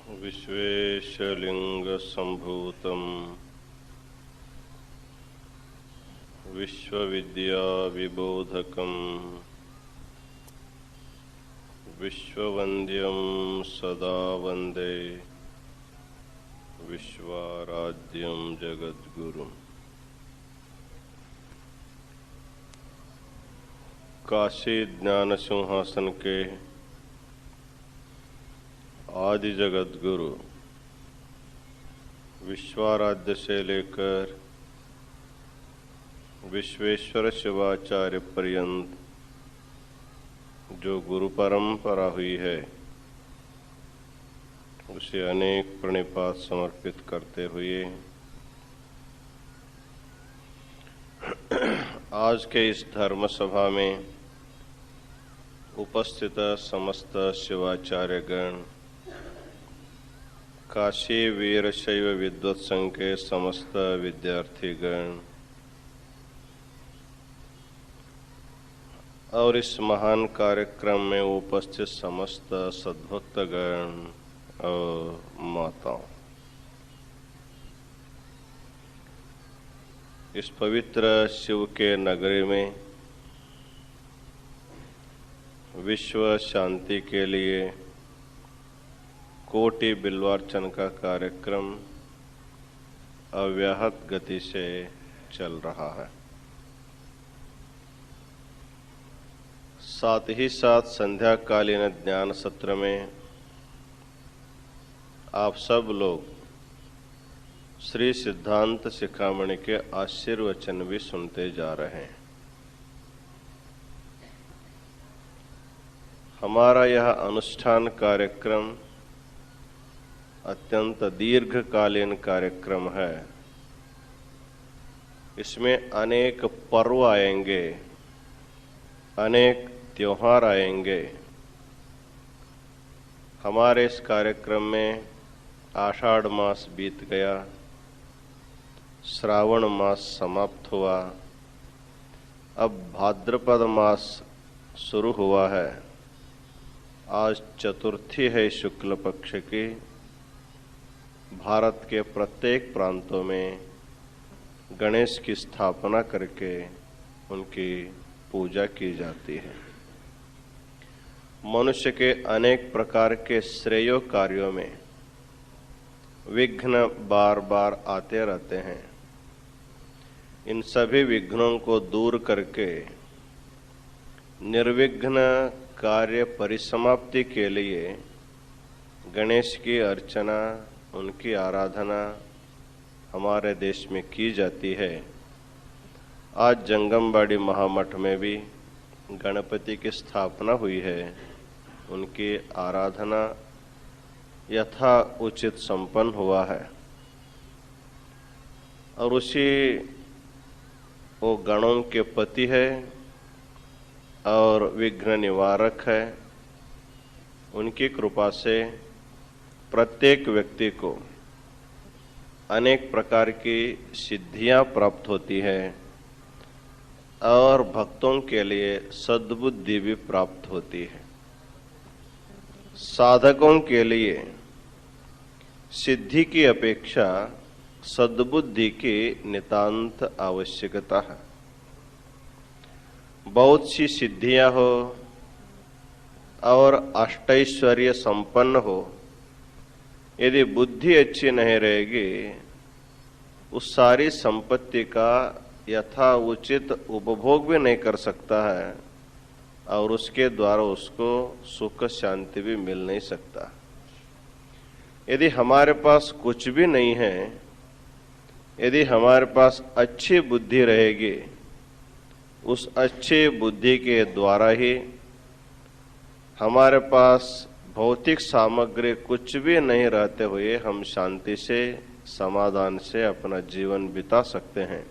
विश्वेशलिंगसंभूतं विश्वविद्याविबोधकं विश्ववन्द्यं सदा वन्दे विश्वाराध्यं जगद्गुरुम्। काशी ज्ञान सिंहासन के आदि जगद्गुरु विश्वाराध्य से लेकर विश्वेश्वर शिवाचार्य पर्यंत जो गुरु परंपरा हुई है उसे अनेक प्रणिपात समर्पित करते हुए आज के इस धर्म सभा में उपस्थित समस्त शिवाचार्य गण, काशी वीरशैव विद्वत संघ के समस्त विद्यार्थीगण और इस महान कार्यक्रम में उपस्थित समस्त सद्भक्तगण और माताओं, इस पवित्र शिव के नगरी में विश्व शांति के लिए कोटि बिल्वार्चन का कार्यक्रम अव्याहत गति से चल रहा है। साथ ही साथ संध्याकालीन ज्ञान सत्र में आप सब लोग श्री सिद्धांत शिखामणि के आशीर्वचन भी सुनते जा रहे हैं। हमारा यह अनुष्ठान कार्यक्रम अत्यंत दीर्घकालीन कार्यक्रम है। इसमें अनेक पर्व आएंगे, अनेक त्योहार आएंगे। हमारे इस कार्यक्रम में आषाढ़ मास बीत गया, श्रावण मास समाप्त हुआ, अब भाद्रपद मास शुरू हुआ है। आज चतुर्थी है शुक्ल पक्ष की। भारत के प्रत्येक प्रांतों में गणेश की स्थापना करके उनकी पूजा की जाती है। मनुष्य के अनेक प्रकार के श्रेय कार्यों में विघ्न बार बार आते रहते हैं। इन सभी विघ्नों को दूर करके निर्विघ्न कार्य परिसमाप्ति के लिए गणेश की अर्चना, उनकी आराधना हमारे देश में की जाती है। आज जंगमबाड़ी महामठ में भी गणपति की स्थापना हुई है। उनकी आराधना यथा उचित संपन्न हुआ है और उसी वो गणों के पति है और विघ्न निवारक है। उनकी कृपा से प्रत्येक व्यक्ति को अनेक प्रकार की सिद्धियां प्राप्त होती है और भक्तों के लिए सद्बुद्धि भी प्राप्त होती है। साधकों के लिए सिद्धि की अपेक्षा सद्बुद्धि की नितांत आवश्यकता है। बहुत सी सिद्धियां हो और अष्टैश्वर्य संपन्न हो, यदि बुद्धि अच्छी नहीं रहेगी, उस सारी संपत्ति का यथा उचित उपभोग भी नहीं कर सकता है और उसके द्वारा उसको सुख शांति भी मिल नहीं सकता। यदि हमारे पास कुछ भी नहीं है, यदि हमारे पास अच्छी बुद्धि रहेगी, उस अच्छी बुद्धि के द्वारा ही हमारे पास भौतिक सामग्री कुछ भी नहीं रहते हुए हम शांति से, समाधान से अपना जीवन बिता सकते हैं।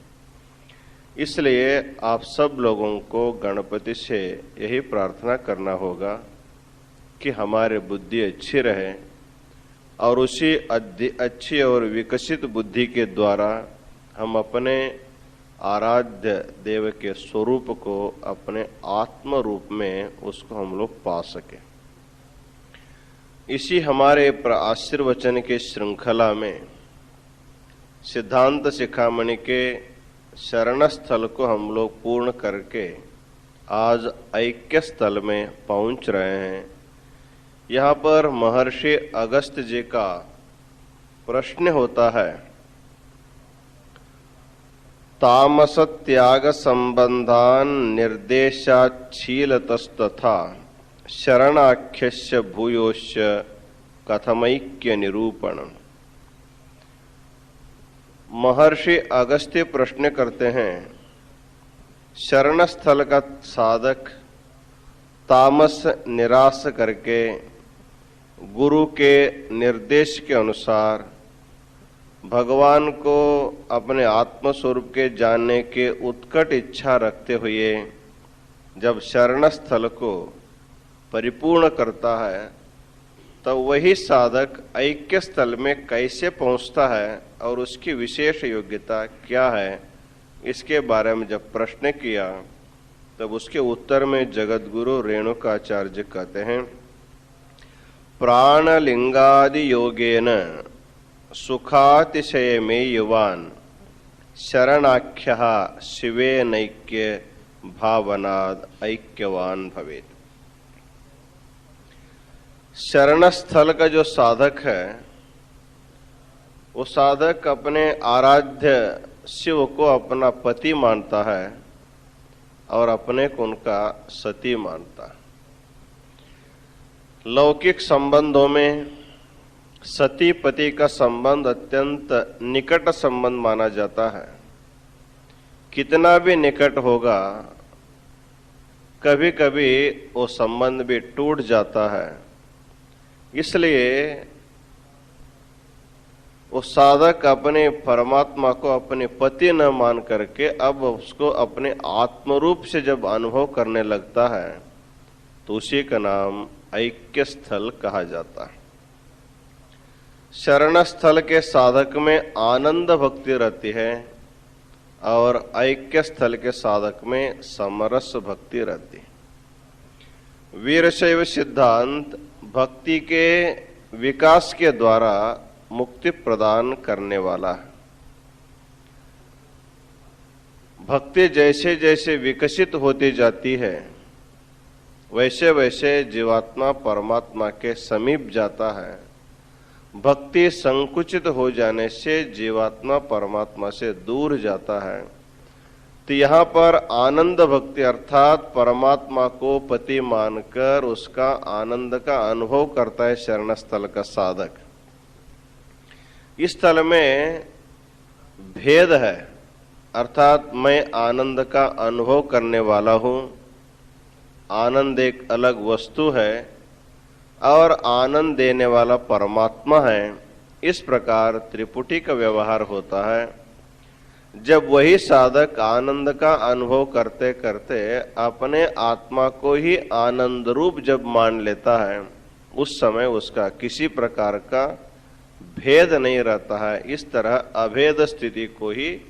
इसलिए आप सब लोगों को गणपति से यही प्रार्थना करना होगा कि हमारी बुद्धि अच्छी रहे और उसी अच्छी और विकसित बुद्धि के द्वारा हम अपने आराध्य देव के स्वरूप को अपने आत्म रूप में उसको हम लोग पा सके। इसी हमारे आशीर्वचन के श्रृंखला में सिद्धांत शिखामणि के शरण स्थल को हम लोग पूर्ण करके आज ऐक्य स्थल में पहुंच रहे हैं। यहाँ पर महर्षि अगस्त्य जी का प्रश्न होता है, तामस त्याग संबंधान निर्देशाच्छीलतस्तथा शरणाख्यस्य भूयोश्च कथमैक्य निरूपण। महर्षि अगस्त्य प्रश्न करते हैं, शरण स्थल का साधक तामस निराश करके गुरु के निर्देश के अनुसार भगवान को अपने आत्म स्वरूप के जानने के उत्कट इच्छा रखते हुए जब शरण स्थल को परिपूर्ण करता है, तब वही साधक ऐक्य स्थल में कैसे पहुंचता है और उसकी विशेष योग्यता क्या है, इसके बारे में जब प्रश्न किया तब उसके उत्तर में जगतगुरु रेणुकाचार्य कहते हैं, प्राणलिंगादि योगेन सुखातिशय में युवान शरणाख्यः शिवे नैक्य भावनाद ऐक्यवान भवेत। शरण स्थल का जो साधक है वो साधक अपने आराध्य शिव को अपना पति मानता है और अपने को उनका सती मानता है। लौकिक संबंधों में सती पति का संबंध अत्यंत निकट संबंध माना जाता है। कितना भी निकट होगा, कभी कभी वो संबंध भी टूट जाता है। इसलिए वो साधक अपने परमात्मा को अपने पति न मान करके अब उसको अपने आत्मरूप से जब अनुभव करने लगता है तो उसी का नाम ऐक्य स्थल कहा जाता है। शरण स्थल के साधक में आनंद भक्ति रहती है और ऐक्य स्थल के साधक में समरस भक्ति रहती है। वीरशैव सिद्धांत भक्ति के विकास के द्वारा मुक्ति प्रदान करने वाला है। भक्ति जैसे जैसे विकसित होती जाती है वैसे वैसे जीवात्मा परमात्मा के समीप जाता है। भक्ति संकुचित हो जाने से जीवात्मा परमात्मा से दूर जाता है। तो यहाँ पर आनंद भक्ति अर्थात परमात्मा को पति मानकर उसका आनंद का अनुभव करता है शरण स्थल का साधक। इस स्थल में भेद है, अर्थात मैं आनंद का अनुभव करने वाला हूँ, आनंद एक अलग वस्तु है और आनंद देने वाला परमात्मा है। इस प्रकार त्रिपुटी का व्यवहार होता है। जब वही साधक आनंद का अनुभव करते करते अपने आत्मा को ही आनंद रूप जब मान लेता है, उस समय उसका किसी प्रकार का भेद नहीं रहता है। इस तरह अभेद स्थिति को ही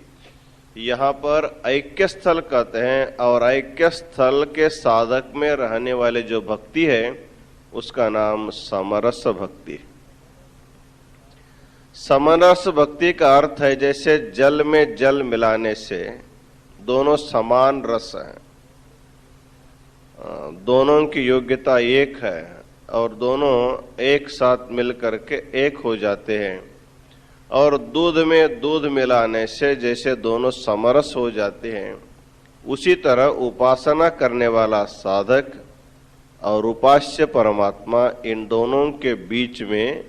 यहाँ पर ऐक्य स्थल कहते हैं। और ऐक्य स्थल के साधक में रहने वाले जो भक्ति है उसका नाम समरस भक्ति। समरस भक्ति का अर्थ है जैसे जल में जल मिलाने से दोनों समान रस हैं, दोनों की योग्यता एक है और दोनों एक साथ मिल करके एक हो जाते हैं। और दूध में दूध मिलाने से जैसे दोनों समरस हो जाते हैं, उसी तरह उपासना करने वाला साधक और उपास्य परमात्मा, इन दोनों के बीच में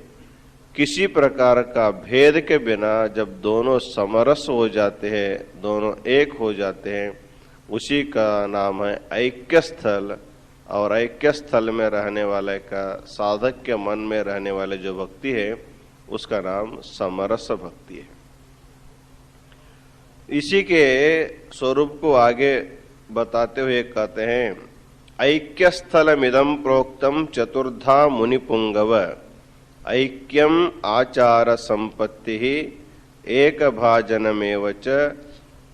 किसी प्रकार का भेद के बिना जब दोनों समरस हो जाते हैं, दोनों एक हो जाते हैं, उसी का नाम है ऐक्य स्थल। और ऐक्य स्थल में रहने वाले का साधक के मन में रहने वाले जो भक्ति है उसका नाम समरस भक्ति है। इसी के स्वरूप को आगे बताते हुए कहते हैं, ऐक्य स्थलमिदं प्रोक्तम चतुर्धा मुनिपुंगव ऐक्यम आचार संपत्ति एक भाजनमेव च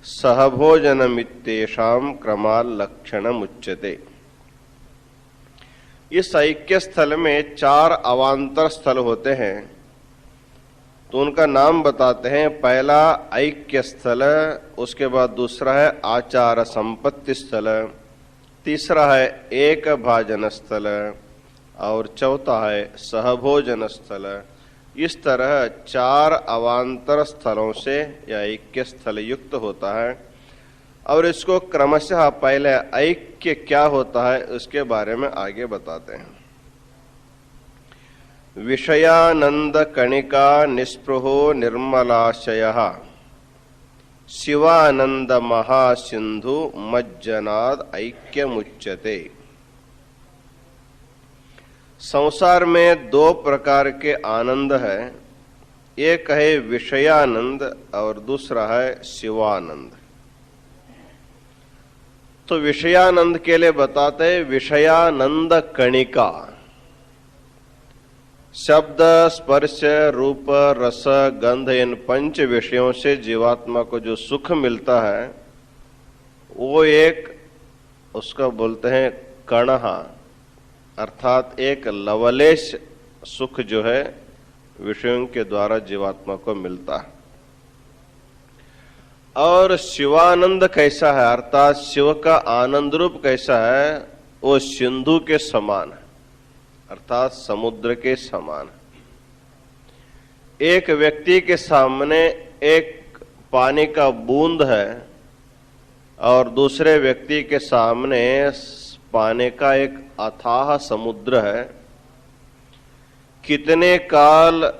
सहभोजनमित्येषां क्रमाल्लक्षणमुच्यते। इस ऐक्य स्थल में 4 अवान्तर स्थल होते हैं, तो उनका नाम बताते हैं। पहला ऐक्य स्थल, उसके बाद दूसरा है आचार संपत्ति स्थल, तीसरा है एक भाजन स्थल और चौथा है सहभोजन स्थल। इस तरह 4 अवान्तर स्थलों से यह ऐक्य स्थल युक्त होता है। और इसको क्रमशः पहले ऐक्य क्या होता है उसके बारे में आगे बताते हैं। विषयानंद कणिका निस्पृहो निर्मलाशयः शिवानंद महासिंधु मज्जनाद ऐक्यमुच्यते। संसार में 2 प्रकार के आनंद है, एक है विषयानंद और दूसरा है शिवानंद। तो विषयानंद के लिए बताते हैं विषयानंद कणिका। शब्द स्पर्श रूप रस गंध इन 5 विषयों से जीवात्मा को जो सुख मिलता है वो एक उसका बोलते हैं कणहा, अर्थात एक लवलेश सुख जो है विषयों के द्वारा जीवात्मा को मिलता है। और शिवानंद कैसा है, अर्थात शिव का आनंद रूप कैसा है, वो सिंधु के समान है, अर्थात समुद्र के समान है। एक व्यक्ति के सामने एक पानी का बूंद है और दूसरे व्यक्ति के सामने पानी का एक अथाह समुद्र है। कितने काल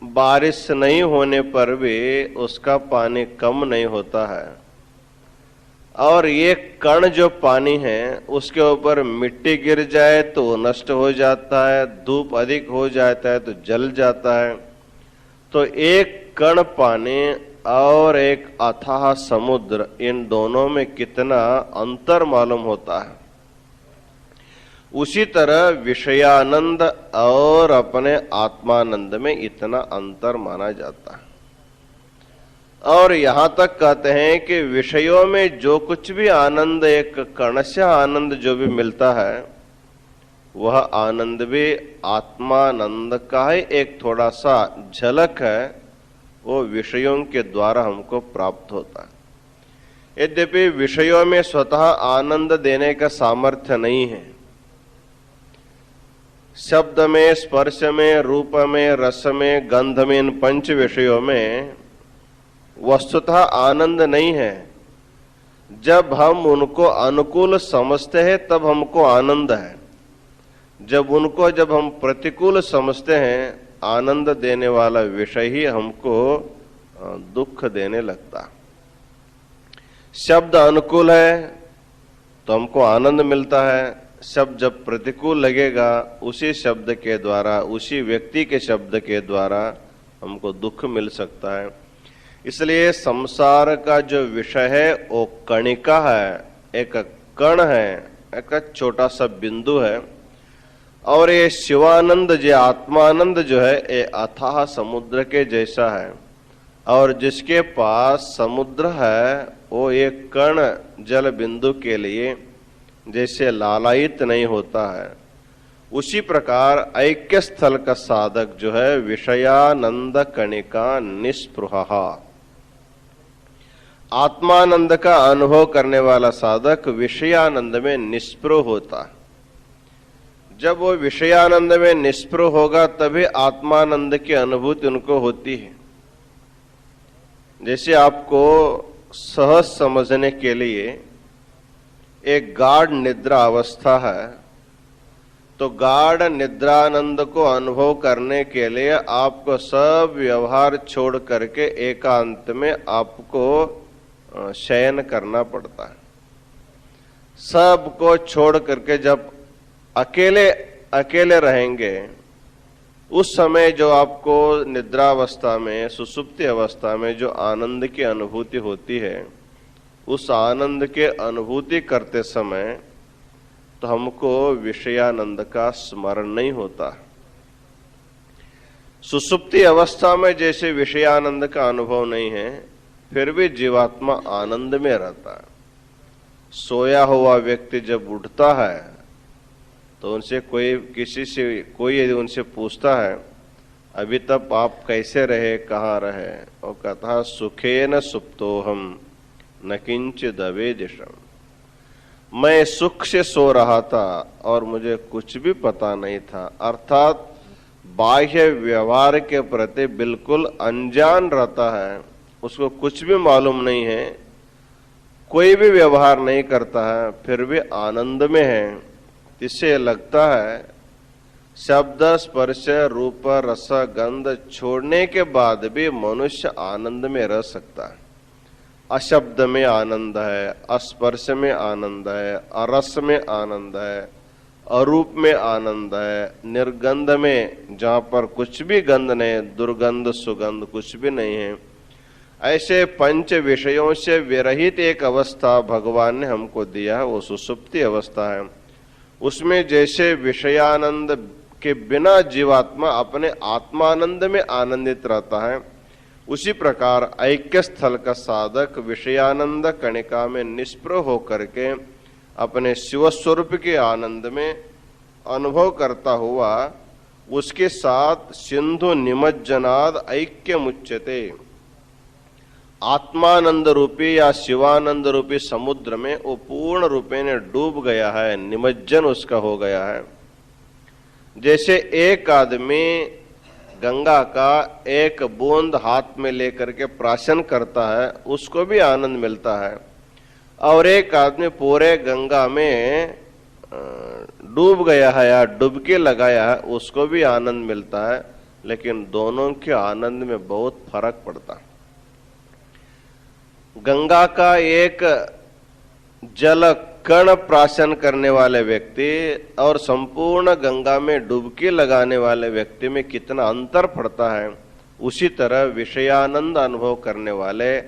बारिश नहीं होने पर भी उसका पानी कम नहीं होता है। और ये कण जो पानी है उसके ऊपर मिट्टी गिर जाए तो वो नष्ट हो जाता है, धूप अधिक हो जाता है तो जल जाता है। तो एक कण पानी और एक अथाह समुद्र, इन दोनों में कितना अंतर मालूम होता है। उसी तरह विषयानंद और अपने आत्मानंद में इतना अंतर माना जाता है। और यहां तक कहते हैं कि विषयों में जो कुछ भी आनंद, एक कणशः आनंद जो भी मिलता है, वह आनंद भी आत्मानंद का ही एक थोड़ा सा झलक है, वो विषयों के द्वारा हमको प्राप्त होता है। यद्यपि विषयों में स्वतः आनंद देने का सामर्थ्य नहीं है। शब्द में, स्पर्श में, रूप में, रस में, गंध में, इन 5 विषयों में वस्तुतः आनंद नहीं है। जब हम उनको अनुकूल समझते हैं तब हमको आनंद है। जब हम प्रतिकूल समझते हैं, आनंद देने वाला विषय ही हमको दुख देने लगता। शब्द अनुकूल है तो हमको आनंद मिलता है, शब्द जब प्रतिकूल लगेगा उसी शब्द के द्वारा, उसी व्यक्ति के शब्द के द्वारा हमको दुख मिल सकता है। इसलिए संसार का जो विषय है वो कणिका है, एक कण है, एक छोटा सा बिंदु है। और ये शिवानंद, जो आत्मानंद जो है, ये अथाह समुद्र के जैसा है। और जिसके पास समुद्र है वो एक कण जल बिंदु के लिए जैसे लालायित नहीं होता है, उसी प्रकार ऐक्य स्थल का साधक जो है विषयानंद कणिका निस्पृह, आत्मानंद का अनुभव करने वाला साधक विषयानंद में निस्पृह होता है। जब वो विषयानंद में निस्पृह होगा तभी आत्मानंद की अनुभूति उनको होती है। जैसे आपको सहज समझने के लिए एक गाढ़ निद्रा अवस्था है, तो गाढ़ निद्रानंद को अनुभव करने के लिए आपको सब व्यवहार छोड़ करके एकांत में आपको शयन करना पड़ता है। सबको छोड़ करके जब अकेले रहेंगे, उस समय जो आपको निद्रावस्था में, सुसुप्ति अवस्था में जो आनंद की अनुभूति होती है, उस आनंद के अनुभूति करते समय तो हमको विषयानंद का स्मरण नहीं होता। सुसुप्ति अवस्था में जैसे विषयानंद का अनुभव नहीं है, फिर भी जीवात्मा आनंद में रहता है। सोया हुआ व्यक्ति जब उठता है तो उनसे कोई यदि उनसे पूछता है अभी तक आप कैसे रहे, कहाँ रहे, और कहता सुखेन सुप्तोहम न किंचिद अवेदिशम, मैं सुख से सो रहा था और मुझे कुछ भी पता नहीं था, अर्थात बाह्य व्यवहार के प्रति बिल्कुल अनजान रहता है, उसको कुछ भी मालूम नहीं है, कोई भी व्यवहार नहीं करता है, फिर भी आनंद में है। इससे लगता है शब्द स्पर्श रूप रस गंध छोड़ने के बाद भी मनुष्य आनंद में रह सकता है। अशब्द में आनंद है, अस्पर्श में आनंद है, अरस में आनंद है, अरूप में आनंद है, निर्गंध में जहां पर कुछ भी गंध नहीं, दुर्गंध सुगंध कुछ भी नहीं है, ऐसे पंच विषयों से विरहित एक अवस्था भगवान ने हमको दिया है, वो सुसुप्ति अवस्था है। उसमें जैसे विषयानंद के बिना जीवात्मा अपने आत्मानंद में आनंदित रहता है, उसी प्रकार ऐक्य स्थल का साधक विषयानंद कणिका में निष्प्रह होकर के अपने शिव स्वरूप के आनंद में अनुभव करता हुआ उसके साथ सिंधु निमज्जनाद ऐक्य मुच्यते, आत्मानंद रूपी या शिवानंद रूपी समुद्र में वो पूर्ण रूपे ने डूब गया है, निमज्जन उसका हो गया है। जैसे एक आदमी गंगा का एक बूंद हाथ में लेकर के प्राशन करता है, उसको भी आनंद मिलता है, और एक आदमी पूरे गंगा में डूब गया है या डुबकी लगाया है, उसको भी आनंद मिलता है, लेकिन दोनों के आनंद में बहुत फर्क पड़ता है। गंगा का एक जल कण प्राशन करने वाले व्यक्ति और संपूर्ण गंगा में डुबकी लगाने वाले व्यक्ति में कितना अंतर पड़ता है, उसी तरह विषयानंद अनुभव करने वाले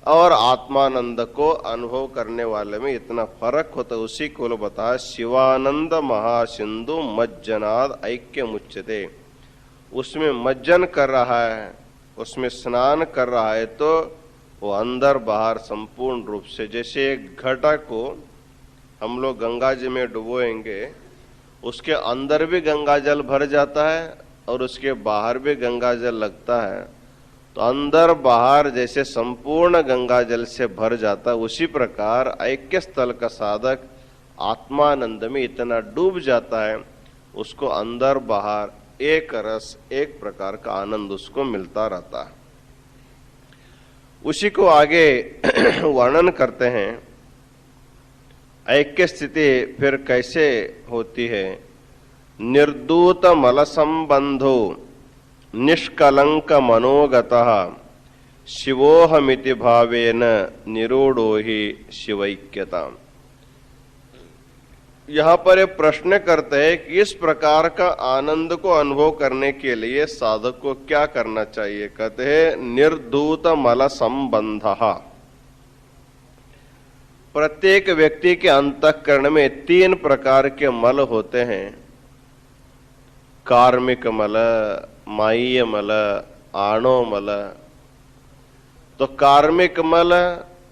और आत्मानंद को अनुभव करने वाले में इतना फर्क होता है। उसी को बता शिवानंद महासिंधु मज्जनाद ऐक्य मुच्यते, उसमें मज्जन कर रहा है, उसमें स्नान कर रहा है, तो वो अंदर बाहर संपूर्ण रूप से, जैसे एक घड़ा को हम लोग गंगा जी में डुबोएंगे, उसके अंदर भी गंगा जल भर जाता है और उसके बाहर भी गंगा जल लगता है, तो अंदर बाहर जैसे संपूर्ण गंगा जल से भर जाता है, उसी प्रकार ऐक्य स्थल का साधक आत्मानंद में इतना डूब जाता है, उसको अंदर बाहर एक रस एक प्रकार का आनंद उसको मिलता रहता है। उसी को आगे वर्णन करते हैं, ऐक्य स्थिति फिर कैसे होती है। निर्दूत मल संबंधो निष्कलंक मनोगतः शिवोहमिति भावेन निरूढ़ो ही शिवैक्यता। यहाँ पर एक प्रश्न करते हैं कि इस प्रकार का आनंद को अनुभव करने के लिए साधक को क्या करना चाहिए। कहते हैं निर्धूत मल संबंधः, प्रत्येक व्यक्ति के अंतःकरण में 3 प्रकार के मल होते हैं, कार्मिक मल, माय्य मल, आणो मल। तो कार्मिक मल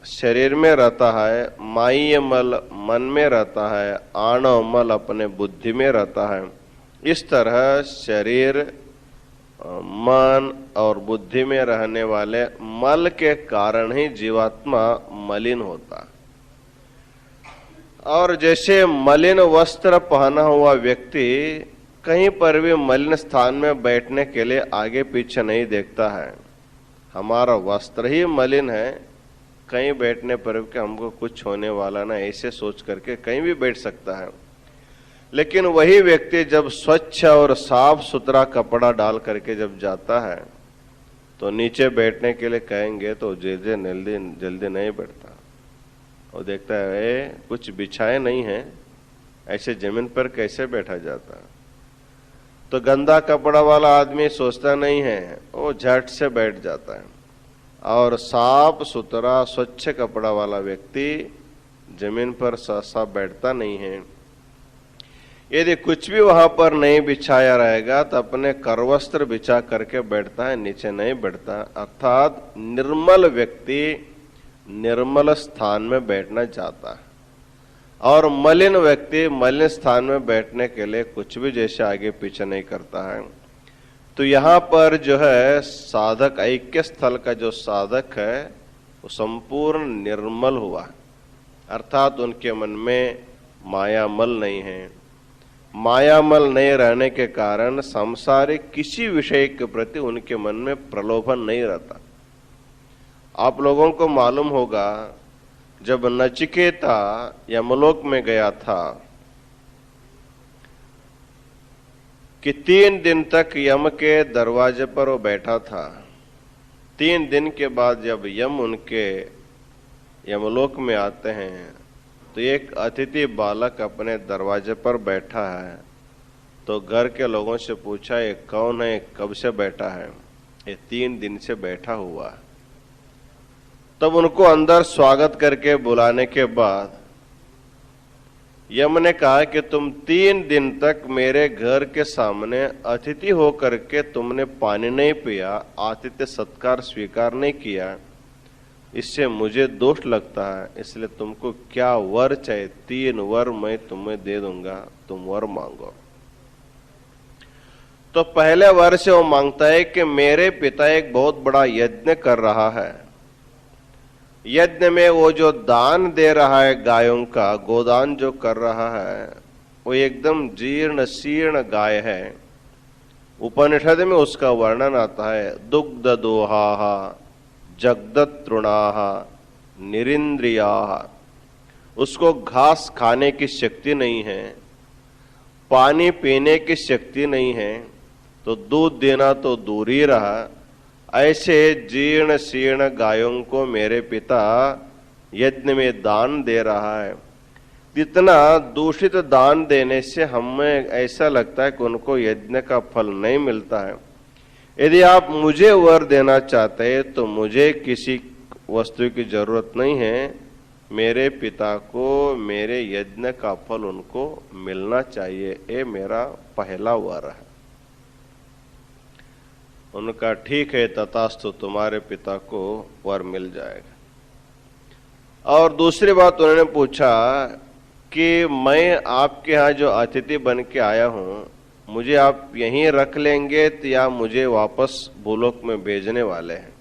शरीर में रहता है, माय्य मल मन में रहता है, आणव मल अपने बुद्धि में रहता है। इस तरह शरीर, मन और बुद्धि में रहने वाले मल के कारण ही जीवात्मा मलिन होता है। और जैसे मलिन वस्त्र पहना हुआ व्यक्ति कहीं पर भी मलिन स्थान में बैठने के लिए आगे पीछे नहीं देखता है, हमारा वस्त्र ही मलिन है, कहीं बैठने पर कि हमको कुछ होने वाला ना, ऐसे सोच करके कहीं भी बैठ सकता है। लेकिन वही व्यक्ति जब स्वच्छ और साफ सुथरा कपड़ा डाल करके जब जाता है तो नीचे बैठने के लिए कहेंगे तो जल्दी नहीं बैठता, और देखता है कुछ बिछाए नहीं है, ऐसे जमीन पर कैसे बैठा जाता। तो गंदा कपड़ा वाला आदमी सोचता नहीं है, वो झट से बैठ जाता है, और साफ सुथरा स्वच्छ कपड़ा वाला व्यक्ति जमीन पर सहसा बैठता नहीं है। यदि कुछ भी वहां पर नहीं बिछाया रहेगा तो अपने करवस्त्र बिछा करके बैठता है, नीचे नहीं बैठता। अर्थात निर्मल व्यक्ति निर्मल स्थान में बैठना चाहता है। और मलिन व्यक्ति मलिन स्थान में बैठने के लिए कुछ भी जैसे आगे पीछे नहीं करता है। तो यहाँ पर जो है साधक ऐक्य स्थल का जो साधक है वो संपूर्ण निर्मल हुआ, अर्थात उनके मन में मायामल नहीं है। मायामल नहीं रहने के कारण सांसारिक किसी विषय के प्रति उनके मन में प्रलोभन नहीं रहता। आप लोगों को मालूम होगा जब नचिकेता यमलोक में गया था कि 3 दिन तक यम के दरवाजे पर वो बैठा था। 3 दिन के बाद जब यम उनके यमलोक में आते हैं तो एक अतिथि बालक अपने दरवाजे पर बैठा है। तो घर के लोगों से पूछा ये कौन है, कब से बैठा है? ये 3 दिन से बैठा हुआ। तब उनको अंदर स्वागत करके बुलाने के बाद यम ने कहा कि तुम 3 दिन तक मेरे घर के सामने अतिथि होकर के तुमने पानी नहीं पिया, आतिथ्य सत्कार स्वीकार नहीं किया, इससे मुझे दोष लगता है। इसलिए तुमको क्या वर चाहिए? 3 वर मैं तुम्हें दे दूंगा, तुम वर मांगो। तो पहले वर से वो मांगता है कि मेरे पिता एक बहुत बड़ा यज्ञ कर रहा है। यज्ञ में वो जो दान दे रहा है गायों का, गोदान जो कर रहा है, वो एकदम जीर्ण शीर्ण गाय है। उपनिषद में उसका वर्णन आता है, दुग्ध दोहा जगदत तृणाह निरिंद्रियाः। उसको घास खाने की शक्ति नहीं है, पानी पीने की शक्ति नहीं है, तो दूध देना तो दूर ही रहा। ऐसे जीर्ण शीर्ण गायों को मेरे पिता यज्ञ में दान दे रहा है। इतना दूषित दान देने से हमें ऐसा लगता है कि उनको यज्ञ का फल नहीं मिलता है। यदि आप मुझे वर देना चाहते हैं तो मुझे किसी वस्तु की जरूरत नहीं है, मेरे पिता को मेरे यज्ञ का फल उनको मिलना चाहिए, ये मेरा पहला वर है। उनका ठीक है, तथास्तु, तुम्हारे पिता को वर मिल जाएगा। और दूसरी बात उन्होंने पूछा कि मैं आपके यहाँ जो अतिथि बन के आया हूँ, मुझे आप यहीं रख लेंगे तो या मुझे वापस भूलोक में भेजने वाले हैं?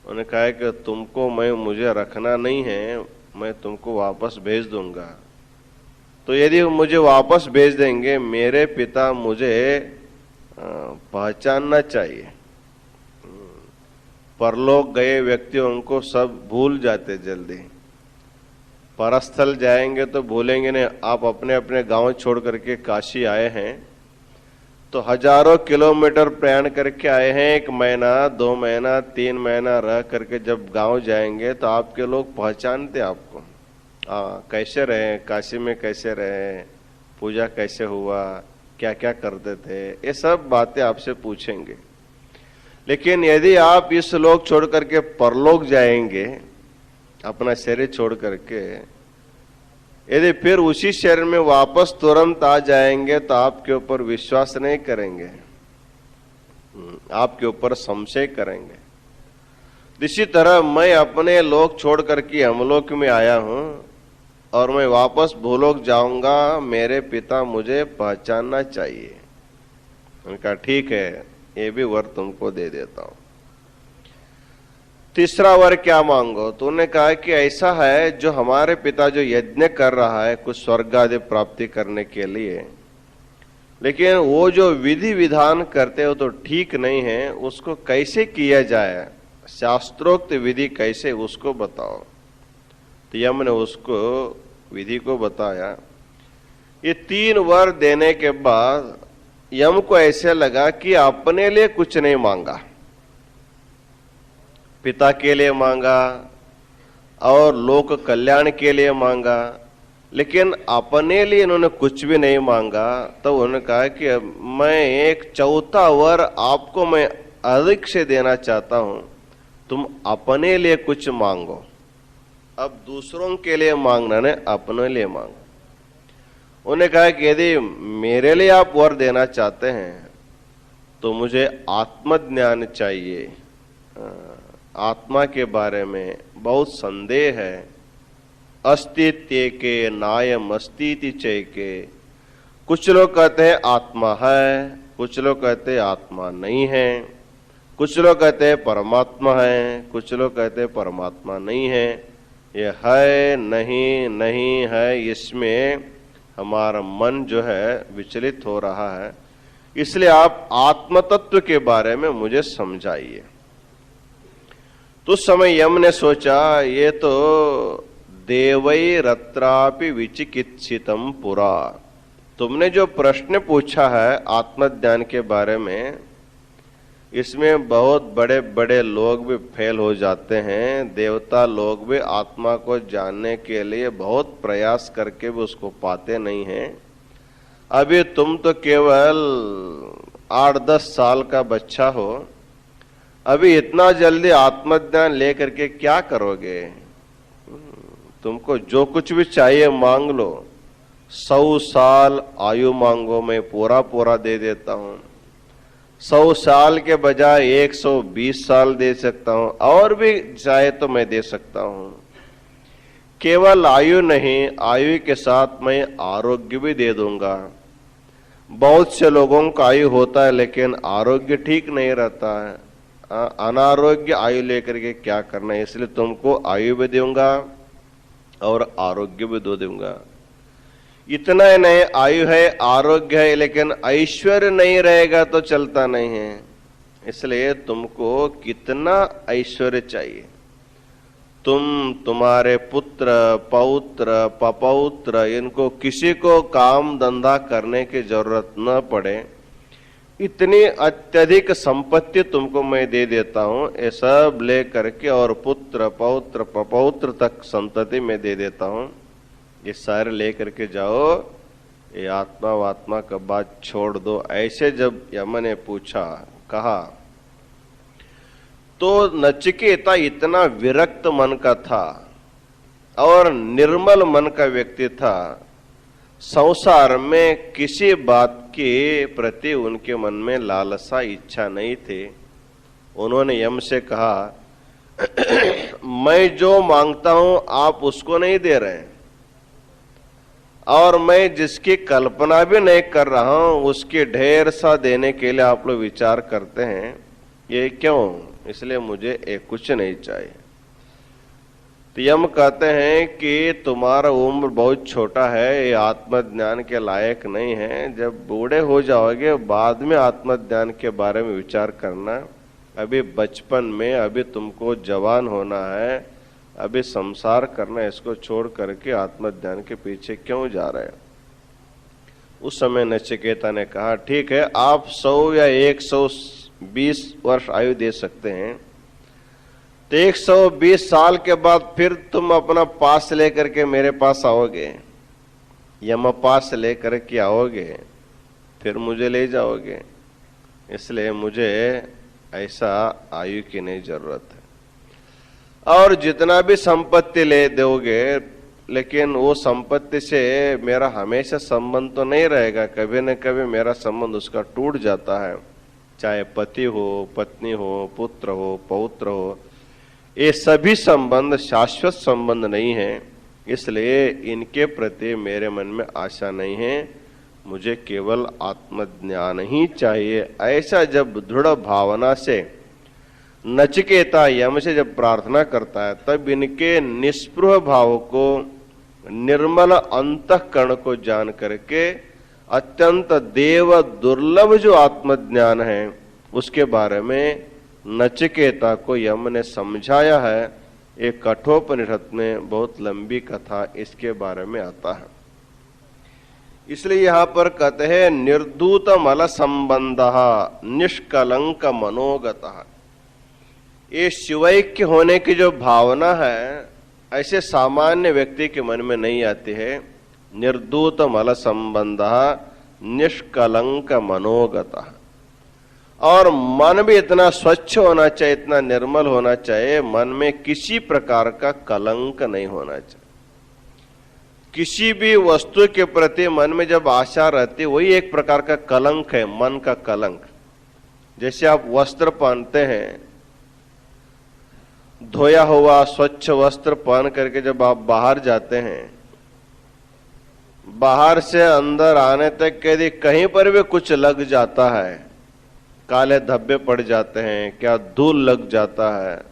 उन्होंने कहा कि तुमको मुझे रखना नहीं है, मैं तुमको वापस भेज दूंगा। तो यदि मुझे वापस भेज देंगे, मेरे पिता मुझे पहचानना चाहिए। परलोक गए व्यक्तियों को सब भूल जाते जल्दी, परस्थल जाएंगे तो भूलेंगे नहीं। आप अपने अपने गांव छोड़ करके काशी आए हैं तो हजारों किलोमीटर प्रयाण करके आए हैं, 1 महीना 2 महीना 3 महीना रह करके जब गांव जाएंगे तो आपके लोग पहचानते आपको। कैसे रहे, काशी में कैसे रहे, पूजा कैसे हुआ, क्या क्या करते थे, ये सब बातें आपसे पूछेंगे। लेकिन यदि आप इस लोक छोड़ करके परलोक जाएंगे, अपना शरीर छोड़ करके, यदि फिर उसी शरीर में वापस तुरंत आ जाएंगे तो आपके ऊपर विश्वास नहीं करेंगे, आपके ऊपर संशय करेंगे। इसी तरह मैं अपने लोक छोड़ करके हमलोक में आया हूं और मैं वापस भूलोक जाऊंगा, मेरे पिता मुझे पहचानना चाहिए। उनका ठीक है, ये भी वर तुमको दे देता हूं। तीसरा वर क्या मांगो? तो उन्होंने कहा कि ऐसा है, जो हमारे पिता जो यज्ञ कर रहा है कुछ स्वर्ग आदि प्राप्ति करने के लिए, लेकिन वो जो विधि विधान करते हो तो ठीक नहीं है, उसको कैसे किया जाए, शास्त्रोक्त विधि कैसे, उसको बताओ। तो यम ने उसको विधि को बताया। ये 3 वर देने के बाद यम को ऐसे लगा कि अपने लिए कुछ नहीं मांगा, पिता के लिए मांगा और लोक कल्याण के लिए मांगा, लेकिन अपने लिए इन्होंने कुछ भी नहीं मांगा। तो उन्होंने कहा कि मैं एक चौथा वर आपको मैं अधिक से देना चाहता हूं, तुम अपने लिए कुछ मांगो। अब दूसरों के लिए मांगना नहीं, अपने लिए मांगो। उन्होंने कहा कि यदि मेरे लिए आप वर देना चाहते हैं तो मुझे आत्मज्ञान चाहिए, आत्मा के बारे में बहुत संदेह है, अस्तित्व के नायम अस्तिति चैके। कुछ लोग कहते हैं आत्मा है, कुछ लोग कहते हैं आत्मा नहीं है, कुछ लोग कहते हैं परमात्मा है, कुछ लोग कहते हैं परमात्मा नहीं है। ये है नहीं नहीं है, इसमें हमारा मन जो है विचलित हो रहा है। इसलिए आप आत्म तत्व के बारे में मुझे समझाइए। तो उस समय यम ने सोचा, ये तो देवै रत्रापि विचिकित्सितम पुरा। तुमने जो प्रश्न पूछा है आत्मज्ञान के बारे में, इसमें बहुत बड़े बड़े लोग भी फेल हो जाते हैं। देवता लोग भी आत्मा को जानने के लिए बहुत प्रयास करके भी उसको पाते नहीं हैं। अभी तुम तो केवल 8-10 साल का बच्चा हो, अभी इतना जल्दी आत्मज्ञान लेकर के क्या करोगे? तुमको जो कुछ भी चाहिए मांग लो। 100 साल आयु मांगो, मैं पूरा पूरा दे देता हूं। 100 साल के बजाय 120 साल दे सकता हूं, और भी चाहे तो मैं दे सकता हूं। केवल आयु नहीं, आयु के साथ मैं आरोग्य भी दे दूंगा। बहुत से लोगों का आयु होता है लेकिन आरोग्य ठीक नहीं रहता है। अनारोग्य आयु लेकर के क्या करना है, इसलिए तुमको आयु भी दूंगा और आरोग्य भी दे दूंगा। इतना ही नहीं, आयु है, आरोग्य है, लेकिन ऐश्वर्य नहीं रहेगा तो चलता नहीं है। इसलिए तुमको कितना ऐश्वर्य चाहिए? तुम्हारे पुत्र पौत्र पपौत्र इनको किसी को काम धंधा करने की जरूरत न पड़े, इतनी अत्यधिक संपत्ति तुमको मैं दे देता हूं। ये सब ले करके, और पुत्र पौत्र पपौत्र तक संतति में दे देता हूं। ये सारे ले करके जाओ, ये आत्मा वात्मा का बात छोड़ दो। ऐसे जब यम ने पूछा, कहा, तो नचिकेता इतना विरक्त मन का था और निर्मल मन का व्यक्ति था। संसार में किसी बात के प्रति उनके मन में लालसा इच्छा नहीं थी। उन्होंने यम से कहा, मैं जो मांगता हूं आप उसको नहीं दे रहे हैं, और मैं जिसकी कल्पना भी नहीं कर रहा हूं उसके ढेर सा देने के लिए आप लोग विचार करते हैं। ये क्यों? इसलिए मुझे एक कुछ नहीं चाहिए। तो यम कहते हैं कि तुम्हारा उम्र बहुत छोटा है, ये आत्मज्ञान के लायक नहीं है। जब बूढ़े हो जाओगे बाद में आत्मज्ञान के बारे में विचार करना। अभी बचपन में, अभी तुमको जवान होना है, अभी संसार करना, इसको छोड़ करके आत्मज्ञान के पीछे क्यों जा रहे हो? उस समय नचिकेता ने कहा, ठीक है, आप 100 या 120 वर्ष आयु दे सकते हैं, तो 120 साल के बाद फिर तुम अपना पास लेकर के मेरे पास आओगे, यम पास लेकर के आओगे, फिर मुझे ले जाओगे। इसलिए मुझे ऐसा आयु की नहीं जरूरत है। और जितना भी संपत्ति ले दोगे, लेकिन वो संपत्ति से मेरा हमेशा संबंध तो नहीं रहेगा। कभी न कभी मेरा संबंध उसका टूट जाता है, चाहे पति हो, पत्नी हो, पुत्र हो, पौत्र हो। ये सभी संबंध शाश्वत संबंध नहीं है, इसलिए इनके प्रति मेरे मन में आशा नहीं है। मुझे केवल आत्मज्ञान ही चाहिए। ऐसा जब दृढ़ भावना से नचिकेता यम से जब प्रार्थना करता है, तब इनके निस्पृह भाव को, निर्मल अंतःकरण को जान करके अत्यंत देव दुर्लभ जो आत्मज्ञान है उसके बारे में नचिकेता को यम ने समझाया है। एक कठोपनिषद में बहुत लंबी कथा इसके बारे में आता है। इसलिए यहां पर कहते हैं, निर्धूत मल संबंध निष्कलंक मनोगत। ये शिवैक्य होने की जो भावना है, ऐसे सामान्य व्यक्ति के मन में नहीं आती है। निर्धूत मल संबंध निष्कलंक मनोगत। और मन भी इतना स्वच्छ होना चाहिए, इतना निर्मल होना चाहिए, मन में किसी प्रकार का कलंक नहीं होना चाहिए। किसी भी वस्तु के प्रति मन में जब आशा रहती है, वही एक प्रकार का कलंक है, मन का कलंक। जैसे आप वस्त्र पहनते हैं धोया हुआ स्वच्छ वस्त्र पहन करके जब आप बाहर जाते हैं, बाहर से अंदर आने तक यदि कहीं पर भी कुछ लग जाता है, काले धब्बे पड़ जाते हैं, क्या धूल लग जाता है,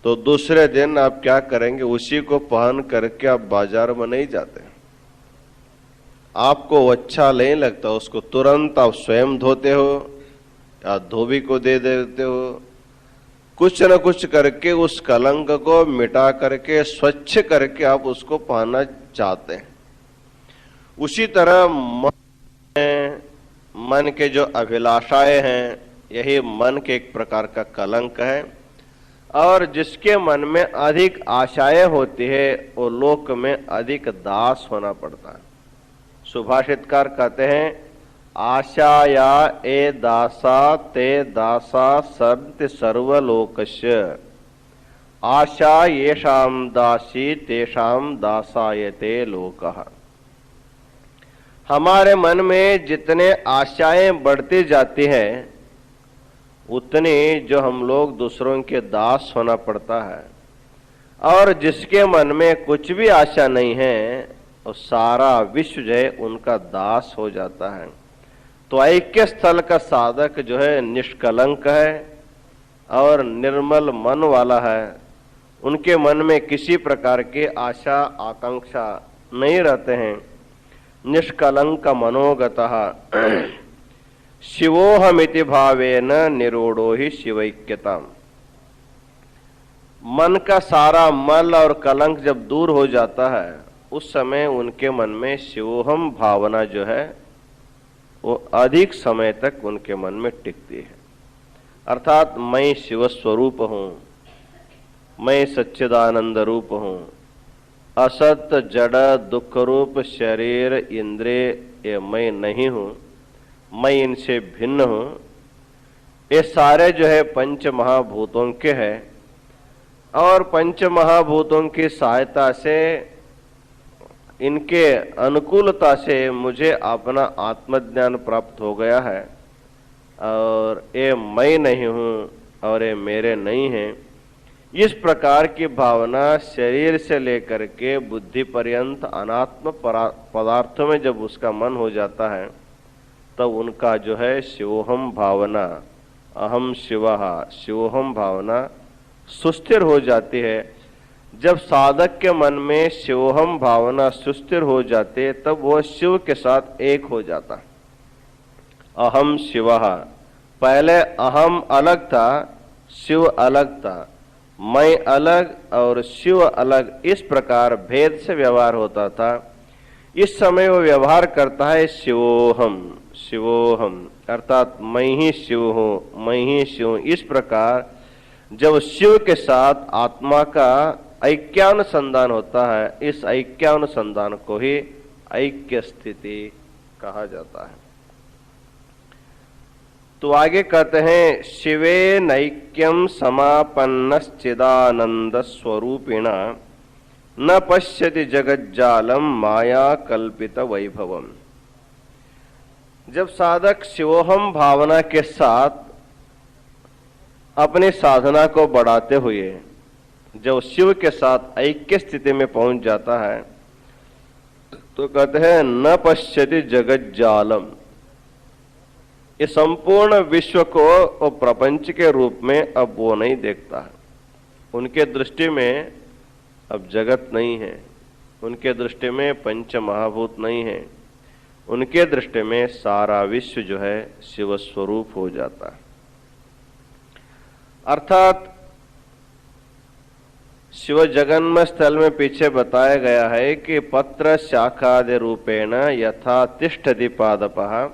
तो दूसरे दिन आप क्या करेंगे? उसी को पहन करके आप बाजार में नहीं जाते। आपको अच्छा नहीं लगता, उसको तुरंत आप स्वयं धोते हो या धोबी को दे देते हो। कुछ न कुछ करके उस कलंक को मिटा करके स्वच्छ करके आप उसको पहनना चाहते हैं। उसी तरह मन के जो अभिलाषाएं हैं, यही मन के एक प्रकार का कलंक है। और जिसके मन में अधिक आशाएं होती है वो लोक में अधिक दास होना पड़ता है। सुभाषितकार कहते हैं, आशाया ए दासा ते दासा संति सर्वलोकस्य, आशा येषाम दासी तेषाम दासायते लोकः। हमारे मन में जितने आशाएं बढ़ती जाती हैं, उतने जो हम लोग दूसरों के दास होना पड़ता है। और जिसके मन में कुछ भी आशा नहीं है, और सारा विश्व जो है उनका दास हो जाता है। तो ऐक्य स्थल का साधक जो है निष्कलंक है और निर्मल मन वाला है। उनके मन में किसी प्रकार की आशा आकांक्षा नहीं रहते हैं। निष्कलंक मनोगतः शिवोहमिति भावेन निरोड़ो ही शिवैक्यताम्। मन का सारा मल और कलंक जब दूर हो जाता है, उस समय उनके मन में शिवोहम भावना जो है वो अधिक समय तक उनके मन में टिकती है। अर्थात मैं शिव स्वरूप हूं, मैं सच्चिदानंद रूप हूं, असत जड़ दुख रूप शरीर इंद्रिय ये मैं नहीं हूं, मैं इनसे भिन्न हूं। ये सारे जो है पंच महाभूतों के हैं और पंच महाभूतों की सहायता से, इनके अनुकूलता से मुझे अपना आत्मज्ञान प्राप्त हो गया है। और ये मैं नहीं हूं और ये मेरे नहीं हैं। इस प्रकार की भावना शरीर से लेकर के बुद्धि पर्यंत अनात्म पदार्थों में जब उसका मन हो जाता है, तब उनका जो है शिवोहम भावना, अहम शिवः शिवोहम भावना सुस्थिर हो जाती है। जब साधक के मन में शिवोहम भावना सुस्थिर हो जाती है, तब वह शिव के साथ एक हो जाता। अहम शिवः, पहले अहम अलग था, शिव अलग था, मैं अलग और शिव अलग, इस प्रकार भेद से व्यवहार होता था। इस समय वो व्यवहार करता है शिवोहम शिवोहम, अर्थात मैं ही शिव हूं, मैं ही शिव हूं। इस प्रकार जब शिव के साथ आत्मा का ऐक्यानुसंधान होता है, इस ऐक्यानुसंधान को ही ऐक्य स्थिति कहा जाता है। तो आगे कहते हैं, शिवे नैक्यम समापन्नश्चिदानंद स्वरूपिणा न पश्यति जगज्जालम माया कल्पित वैभवम। जब साधक शिवोहम भावना के साथ अपनी साधना को बढ़ाते हुए जब शिव के साथ ऐक्य स्थिति में पहुंच जाता है, तो कहते हैं न पश्यति जगज्जालम। ये संपूर्ण विश्व को और प्रपंच के रूप में अब वो नहीं देखता है। उनके दृष्टि में अब जगत नहीं है, उनके दृष्टि में पंच महाभूत नहीं है, उनके दृष्टि में सारा विश्व जो है शिव स्वरूप हो जाता है। अर्थात शिव जगन्म स्थल में पीछे बताया गया है कि पत्र शाखादि रूपेण यथा तिष्ठति पादपः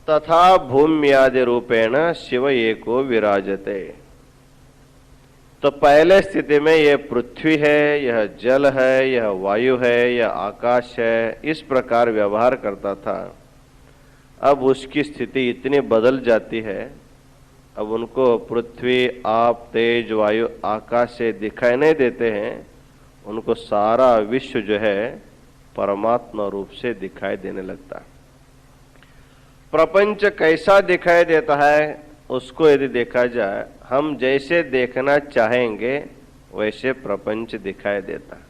तथा भूम्यादि रूपेण शिव एको विराजते। तो पहले स्थिति में यह पृथ्वी है, यह जल है, यह वायु है, यह आकाश है, इस प्रकार व्यवहार करता था। अब उसकी स्थिति इतनी बदल जाती है, अब उनको पृथ्वी, आप, तेज, वायु, आकाश से दिखाई नहीं देते हैं, उनको सारा विश्व जो है परमात्मा रूप से दिखाई देने लगता है। प्रपंच कैसा दिखाई देता है उसको यदि देखा जाए, हम जैसे देखना चाहेंगे वैसे प्रपंच दिखाई देता है।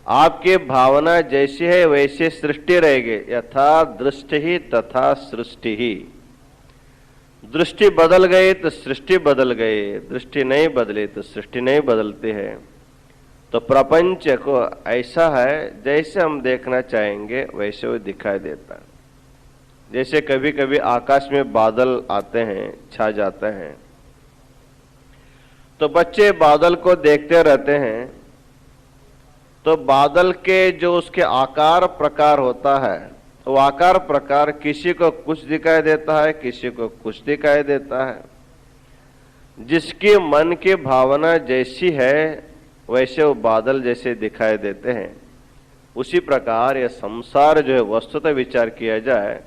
आपकी भावना जैसी है वैसे सृष्टि रहेगी। यथा दृष्टि ही तथा सृष्टि ही। दृष्टि बदल गई तो सृष्टि बदल गई, दृष्टि नहीं बदली तो सृष्टि नहीं बदलती है। तो प्रपंच को ऐसा है, जैसे हम देखना चाहेंगे वैसे वो दिखाई देता है। जैसे कभी कभी आकाश में बादल आते हैं, छा जाते हैं, तो बच्चे बादल को देखते रहते हैं। तो बादल के जो उसके आकार प्रकार होता है, वो आकार प्रकार किसी को कुछ दिखाई देता है, किसी को कुछ दिखाई देता है। जिसकी मन की भावना जैसी है वैसे वो बादल जैसे दिखाई देते हैं। उसी प्रकार यह संसार जो है, वस्तुतः विचार किया जाए,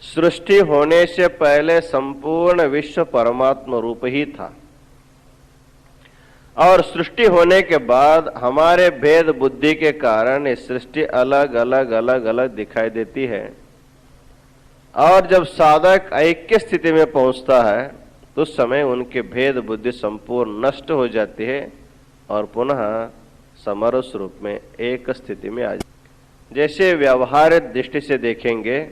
सृष्टि होने से पहले संपूर्ण विश्व परमात्मा रूप ही था, और सृष्टि होने के बाद हमारे भेद बुद्धि के कारण ये सृष्टि अलग अलग अलग अलग दिखाई देती है। और जब साधक ऐक्य स्थिति में पहुंचता है तो उस समय उनके भेद बुद्धि संपूर्ण नष्ट हो जाती है और पुनः समरस रूप में एक स्थिति में आ जाती। जैसे व्यवहारिक दृष्टि से देखेंगे,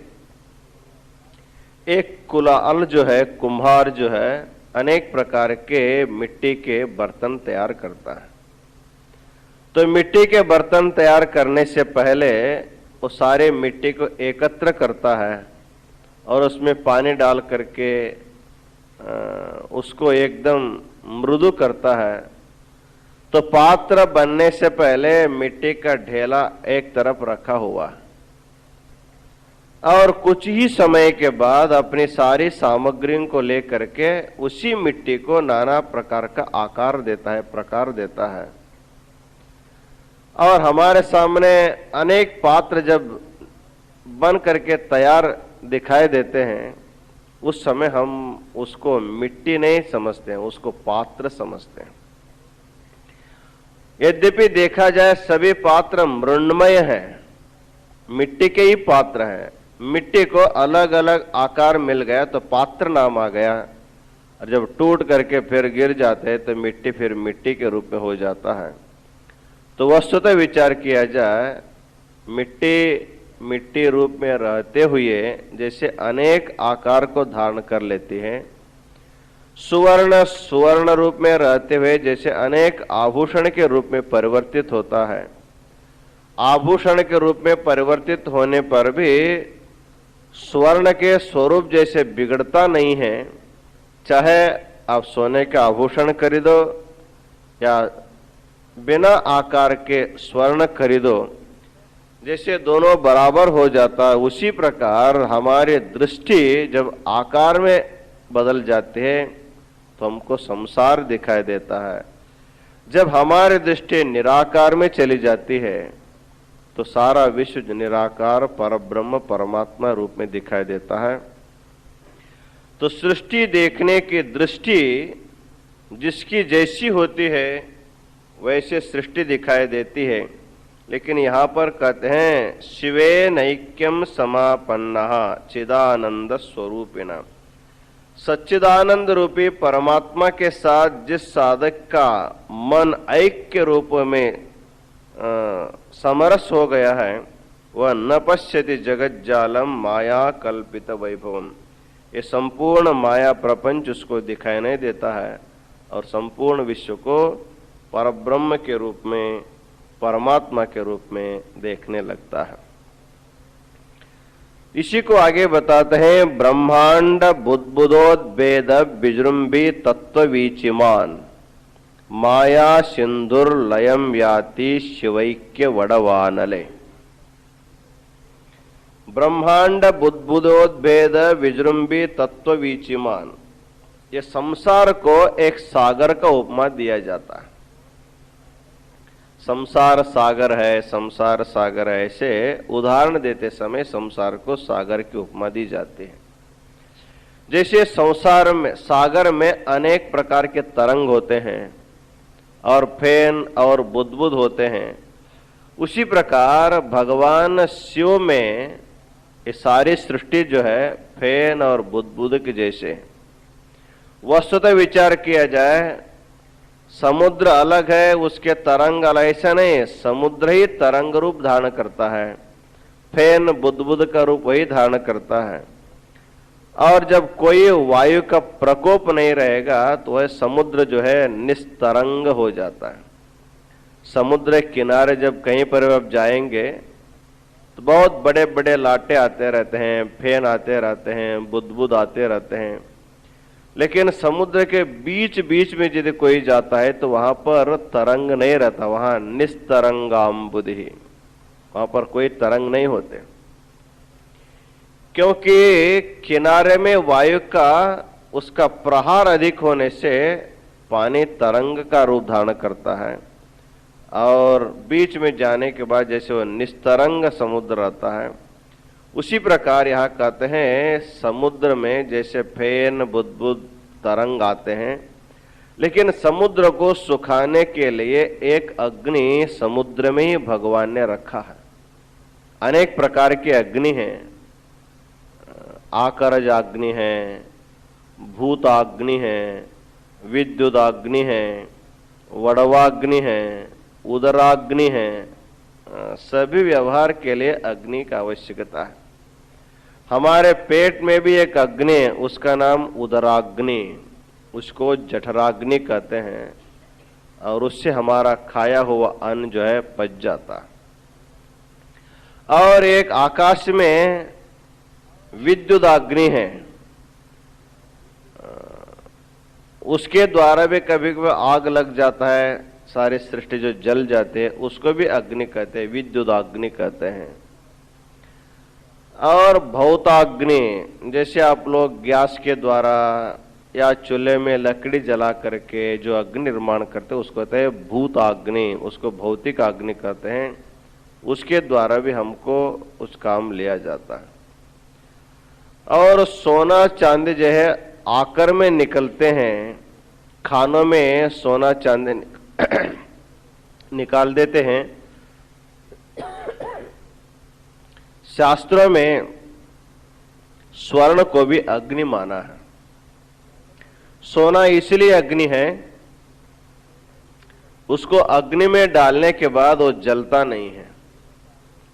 एक कुलाल जो है, कुम्हार जो है, अनेक प्रकार के मिट्टी के बर्तन तैयार करता है। तो मिट्टी के बर्तन तैयार करने से पहले वो सारे मिट्टी को एकत्र करता है और उसमें पानी डाल करके उसको एकदम मृदु करता है। तो पात्र बनने से पहले मिट्टी का ढेला एक तरफ रखा हुआ है, और कुछ ही समय के बाद अपनी सारी सामग्रियों को लेकर के उसी मिट्टी को नाना प्रकार का आकार देता है, प्रकार देता है। और हमारे सामने अनेक पात्र जब बन करके तैयार दिखाई देते हैं, उस समय हम उसको मिट्टी नहीं समझते हैं, उसको पात्र समझते हैं। यद्यपि देखा जाए सभी पात्र मृण्मय हैं, मिट्टी के ही पात्र हैं। मिट्टी को अलग अलग आकार मिल गया तो पात्र नाम आ गया, और जब टूट करके फिर गिर जाते हैं तो मिट्टी फिर मिट्टी के रूप में हो जाता है। तो वस्तुतः विचार किया जाए, मिट्टी मिट्टी रूप में रहते हुए जैसे अनेक आकार को धारण कर लेती है, सुवर्ण सुवर्ण रूप में रहते हुए जैसे अनेक आभूषण के रूप में परिवर्तित होता है। आभूषण के रूप में परिवर्तित होने पर भी स्वर्ण के स्वरूप जैसे बिगड़ता नहीं है। चाहे आप सोने के आभूषण खरीदो या बिना आकार के स्वर्ण खरीदो, जैसे दोनों बराबर हो जाता है, उसी प्रकार हमारी दृष्टि जब आकार में बदल जाती है तो हमको संसार दिखाई देता है। जब हमारी दृष्टि निराकार में चली जाती है तो सारा विश्व निराकार परब्रह्म परमात्मा रूप में दिखाई देता है। तो सृष्टि देखने की दृष्टि जिसकी जैसी होती है वैसे सृष्टि दिखाई देती है। लेकिन यहाँ पर कहते हैं शिवे नैक्यम समापन्नः चिदानंद स्वरूपिणा। सच्चिदानंद रूपी परमात्मा के साथ जिस साधक का मन ऐक्य रूप में समरस हो गया है, वह न पश्यति जगत जालम माया कल्पित वैभवम। ये संपूर्ण माया प्रपंच उसको दिखाई नहीं देता है और संपूर्ण विश्व को परब्रह्म के रूप में, परमात्मा के रूप में देखने लगता है। इसी को आगे बताते हैं, ब्रह्मांड बुद्बुदोद्भेद विजृंभी तत्व वीचिमान माया सिंधुर लयम याति शिवैक्य वडवानले। ब्रह्मांड बुद्बुदोद्भेद विजृंभी तत्व वीचिमान, ये संसार को एक सागर का उपमा दिया जाता है। संसार सागर है, संसार सागर है, ऐसे उदाहरण देते समय संसार को सागर की उपमा दी जाती है। जैसे संसार में, सागर में अनेक प्रकार के तरंग होते हैं और फेन और बुदबुद होते हैं, उसी प्रकार भगवान शिव में ये सारी सृष्टि जो है फेन और बुदबुद के जैसे। वस्तुतः विचार किया जाए, समुद्र अलग है, उसके तरंग अलग, ऐसा नहीं। समुद्र ही तरंग रूप धारण करता है, फेन बुदबुद का रूप वही धारण करता है। और जब कोई वायु का प्रकोप नहीं रहेगा तो वह समुद्र जो है निस्तरंग हो जाता है। समुद्र किनारे जब कहीं पर आप जाएंगे तो बहुत बड़े बड़े लाटे आते रहते हैं, फेन आते रहते हैं, बुदबुद आते रहते हैं, लेकिन समुद्र के बीच बीच में यदि कोई जाता है तो वहां पर तरंग नहीं रहता, वहां निस्तरंगाम्बुधि, वहां पर कोई तरंग नहीं होते, क्योंकि किनारे में वायु का उसका प्रहार अधिक होने से पानी तरंग का रूप धारण करता है, और बीच में जाने के बाद जैसे वो निस्तरंग समुद्र रहता है, उसी प्रकार यहाँ कहते हैं समुद्र में जैसे फेन बुदबुद तरंग आते हैं, लेकिन समुद्र को सुखाने के लिए एक अग्नि समुद्र में ही भगवान ने रखा है। अनेक प्रकार की अग्नि हैं, आकरज अग्नि है, भूत अग्नि है, विद्युत अग्नि है, वड़वाग्नि है, उदराग्नि है। सभी व्यवहार के लिए अग्नि का आवश्यकता है। हमारे पेट में भी एक अग्नि है, उसका नाम उदराग्नि, उसको जठराग्नि कहते हैं, और उससे हमारा खाया हुआ अन्न जो है पच जाता। और एक आकाश में विद्युत अग्नि है, उसके द्वारा भी कभी कभी आग लग जाता है, सारी सृष्टि जो जल जाते हैं, उसको भी अग्नि कहते हैं, विद्युत अग्नि कहते हैं। और भौताग्नि, जैसे आप लोग गैस के द्वारा या चूल्हे में लकड़ी जला करके जो अग्नि निर्माण करते हैं उसको कहते हैं भूताग्नि, उसको भौतिक अग्नि कहते हैं। उसके द्वारा भी हमको उस काम लिया जाता है। और सोना चांदी जो है आकर में निकलते हैं, खानों में सोना चांदी निकाल देते हैं। शास्त्रों में स्वर्ण को भी अग्नि माना है। सोना इसलिए अग्नि है, उसको अग्नि में डालने के बाद वो जलता नहीं है,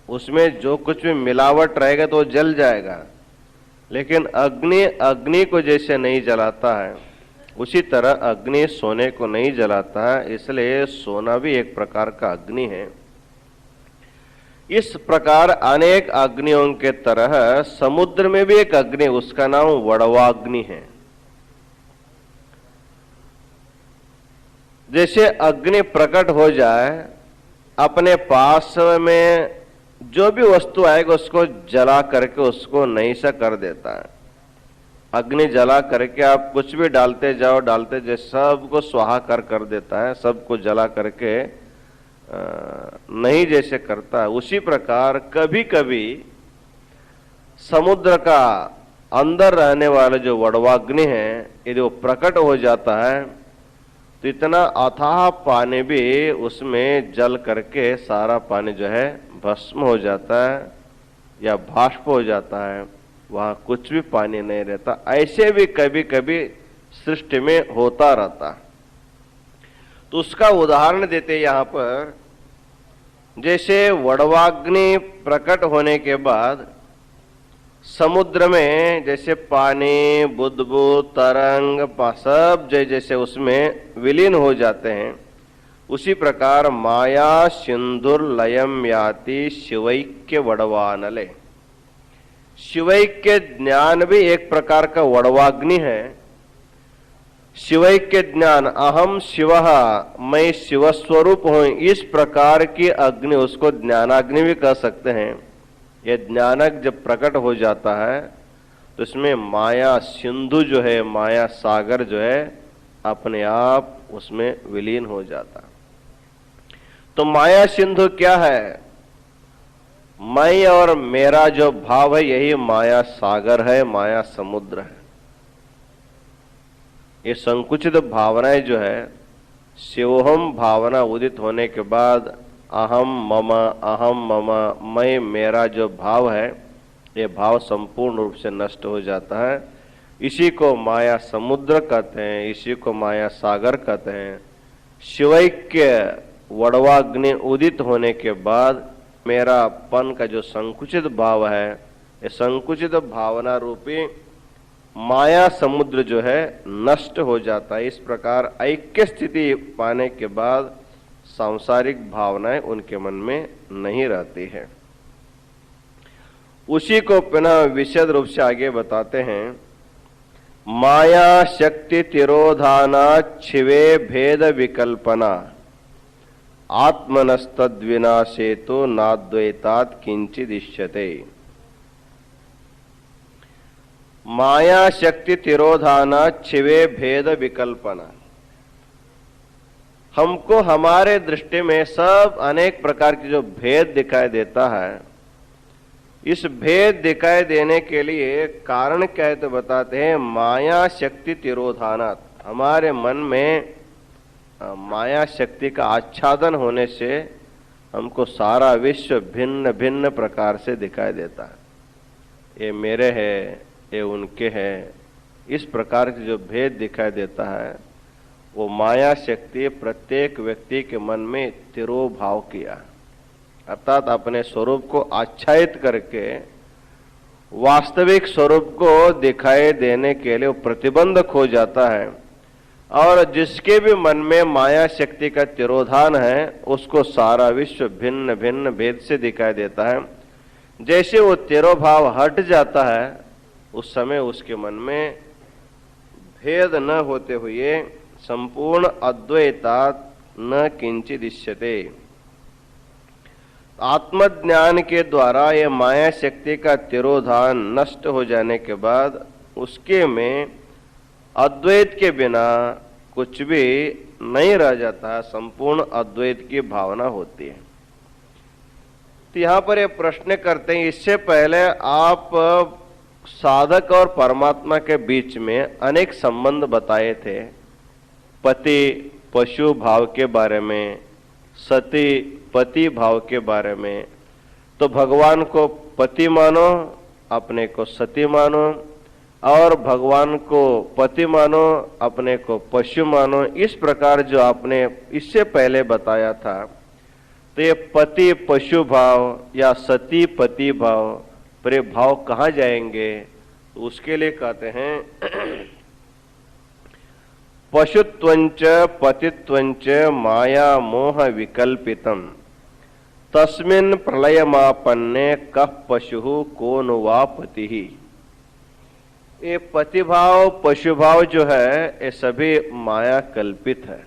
उसमें जो कुछ भी मिलावट रहेगा तो वो जल जाएगा, लेकिन अग्नि अग्नि को जैसे नहीं जलाता है उसी तरह अग्नि सोने को नहीं जलाता है, इसलिए सोना भी एक प्रकार का अग्नि है। इस प्रकार अनेक अग्नियों के तरह समुद्र में भी एक अग्नि, उसका नाम वड़वाग्नि है। जैसे अग्नि प्रकट हो जाए, अपने पास में जो भी वस्तु आएगा उसको जला करके उसको नहीं सा कर देता है। अग्नि जला करके आप कुछ भी डालते जाओ जैसे सबको स्वाहाकार कर देता है, सबको जला करके नहीं जैसे करता है, उसी प्रकार कभी कभी समुद्र का अंदर रहने वाला जो वड़वाग्नि है, यदि वो प्रकट हो जाता है तो इतना अथाह पानी भी उसमें जल करके सारा पानी जो है भस्म हो जाता है या भाष्प हो जाता है, वहां कुछ भी पानी नहीं रहता। ऐसे भी कभी कभी सृष्टि में होता रहता। तो उसका उदाहरण देते यहां पर, जैसे वड़वाग्नि प्रकट होने के बाद समुद्र में जैसे पानी बुदबुद तरंग सब जैसे उसमें विलीन हो जाते हैं, उसी प्रकार माया सिंधुर लयम याति शिवैक्य वड़वानले। शिवैक्य ज्ञान भी एक प्रकार का वड़वाग्नि है। शिवैक्य ज्ञान, अहम शिवः, मैं शिव स्वरूप हूं, इस प्रकार की अग्नि, उसको ज्ञानाग्नि भी कह सकते हैं। यह ज्ञानक जब प्रकट हो जाता है तो इसमें माया सिंधु जो है, माया सागर जो है अपने आप उसमें विलीन हो जाता। तो माया सिंधु क्या है? मैं और मेरा जो भाव है यही माया सागर है, माया समुद्र है। ये संकुचित भावनाएं जो है, शिवोहम भावना उदित होने के बाद अहम मम, मैं मेरा जो भाव है, ये भाव संपूर्ण रूप से नष्ट हो जाता है। इसी को माया समुद्र कहते हैं, इसी को माया सागर कहते हैं। शिवैक्य वड़वाग्नि उदित होने के बाद मेरा पन का जो संकुचित भाव है, ये संकुचित भावना रूपी माया समुद्र जो है नष्ट हो जाता है। इस प्रकार ऐक्य स्थिति पाने के बाद सांसारिक भावनाएं उनके मन में नहीं रहती है। उसी को पुनः विशद रूप से आगे बताते हैं। माया शक्ति तिरोधाना छिवे भेद विकल्पना आत्मनस्तद्विनाशे तो नाद्वैतात् किंचिद इष्यते। माया शक्ति तिरोधाना छिवे भेद विकल्पना, हमको हमारे दृष्टि में सब अनेक प्रकार की जो भेद दिखाई देता है, इस भेद दिखाई देने के लिए कारण क्या है तो बताते हैं माया शक्ति तिरोधानात्, हमारे मन में माया शक्ति का आच्छादन होने से हमको सारा विश्व भिन्न भिन्न प्रकार से दिखाई देता है। ये मेरे है, ये उनके है, इस प्रकार के जो भेद दिखाई देता है वो माया शक्ति प्रत्येक व्यक्ति के मन में तिरोभाव किया, अर्थात अपने स्वरूप को आच्छादित करके वास्तविक स्वरूप को दिखाई देने के लिए प्रतिबंधक हो जाता है। और जिसके भी मन में माया शक्ति का तिरोधान है उसको सारा विश्व भिन्न भिन्न भेद से दिखाई देता है। जैसे वो तिरोभाव हट जाता है उस समय उसके मन में भेद न होते हुए संपूर्ण अद्वैतात् न किंचिद इष्यते। आत्मज्ञान के द्वारा यह माया शक्ति का तिरोधान नष्ट हो जाने के बाद उसके में अद्वैत के बिना कुछ भी नहीं रह जाता, संपूर्ण अद्वैत की भावना होती है। तो यहाँ पर ये प्रश्न करते हैं, इससे पहले आप साधक और परमात्मा के बीच में अनेक संबंध बताए थे, पति पशु भाव के बारे में, सती पति भाव के बारे में। तो भगवान को पति मानो, अपने को सती मानो, और भगवान को पति मानो, अपने को पशु मानो। इस प्रकार जो आपने इससे पहले बताया था, तो ये पति पशु भाव या सती पति भाव पर ये भाव कहाँ जाएंगे? तो उसके लिए कहते हैं पशुत्वंच पतित्वंच माया मोह विकल्पितम तस्मिन् प्रलयमापन्ने कः पशु को नु वा पतिः। ये पतिभाव पशुभाव जो है ये सभी माया कल्पित है।